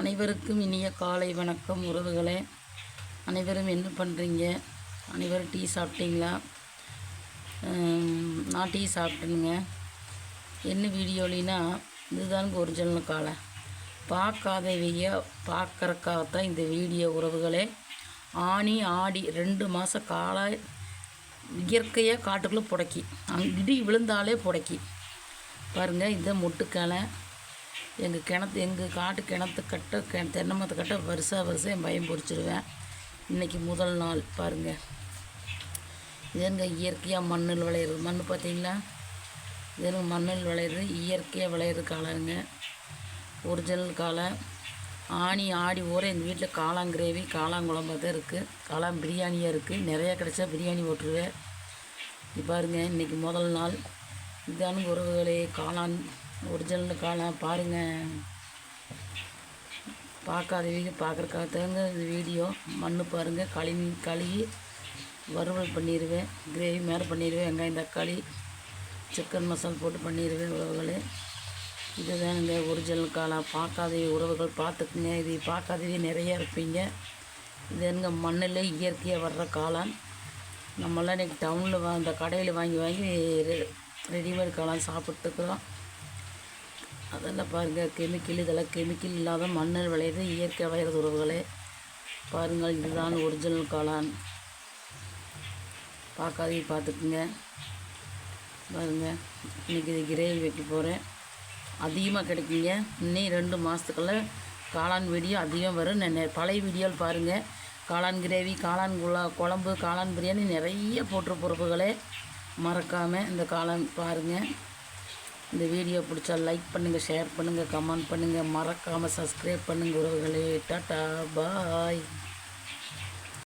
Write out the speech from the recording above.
அனைவருக்கும் இனிய காலை வணக்கம் உறவுகளே. அனைவரும் என்ன பண்ணுறீங்க? அனைவரும் டீ சாப்பிட்டீங்களா? நான் டீ சாப்பிட்டேனுங்க. என்ன வீடியோலினா இதுதானுங்க ஒரிஜினல் காலை. பார்க்காதவைய பார்க்குறக்காகத்தான் இந்த வீடியோ உறவுகளே. ஆனி ஆடி 2 மாத காலை இயற்கையாக காட்டுக்குள்ளே புடைக்கி இடி விழுந்தாலே புடைக்கி பாருங்கள். இதுதான் மொட்டுக்காலை. எங்கள் காட்டு கிணத்துக்கட்ட தென்னை மரத்துக்கட்ட வருஷம் என் பயம் பொறிச்சிடுவேன். இன்றைக்கி முதல் நாள் பாருங்கள். இதுங்க இயற்கையாக மண்ணில் விளையிறது. மண் பார்த்திங்களா? இதுங்க மண்ணில் விளையிறது, இயற்கையாக விளையிறது காளைங்க. ஒரிஜினல் காளை. ஆனி ஆடி ஊற எங்கள் வீட்டில் காளான் கிரேவி காளாங்குழம்பு தான் இருக்குது. காளான் பிரியாணியாக இருக்குது. நிறையா கிடச்சா பிரியாணி போட்டுருவேன். இது பாருங்கள், இன்றைக்கி முதல் நாள். இதானுங்க உறவுகளே காளான் ஒரிஜினல் காளான் பாருங்கள். பார்க்காதவங்க பார்க்குறக்காகத்தாங்க இந்த வீடியோ. மண் பாருங்கள். கழுவி வறுவல் பண்ணிடுவேன். கிரேவி மேலே பண்ணிடுவேன். வெங்காயம் தக்காளி சிக்கன் மசாலா போட்டு பண்ணிடுவேன் உறவுகளே. இதுதான் இந்த ஒரிஜினல் காளான். பார்க்காத உறவுகள் பார்த்துக்குங்க. இது பார்க்காதவே நிறையா இருப்பீங்க. இது எங்க மண்ணில் இயற்கையாக வர்ற காளான். நம்மளாம் இன்றைக்கி டவுனில் அந்த கடையில் வாங்கி ரெடிமேட் காளான் சாப்பிட்டுக்கிறோம். அதெல்லாம் பாருங்கள், கெமிக்கல். இதெல்லாம் கெமிக்கல் இல்லாத மண்ணில் விளையிறது, இயற்கை விளையிறது உறவுகளே. பாருங்கள், இதுதான் ஒரிஜினல் காளான். பார்க்காதே பார்த்துக்குங்க. பாருங்கள், இன்றைக்கி இது கிரேவி வைக்க போகிறேன். அதிகமாக கிடைக்குங்க. இன்னும் 2 மாதத்துக்குள்ள காளான் வீடியோ அதிகம் வரும். பழைய வீடியோவில் பாருங்கள். காளான் கிரேவி, காளான் குழம்பு, காளான் பிரியாணி நிறைய போட்டு பொறுப்புகளே. மறக்காமல் இந்த காளான் பாருங்கள். இந்த வீடியோ பிடிச்சா லைக் பண்ணுங்கள், ஷேர் பண்ணுங்கள், கமெண்ட் பண்ணுங்கள். மறக்காமல் சப்ஸ்கிரைப் பண்ணுங்கள் உறவுகளே. டாட்டா பாய்.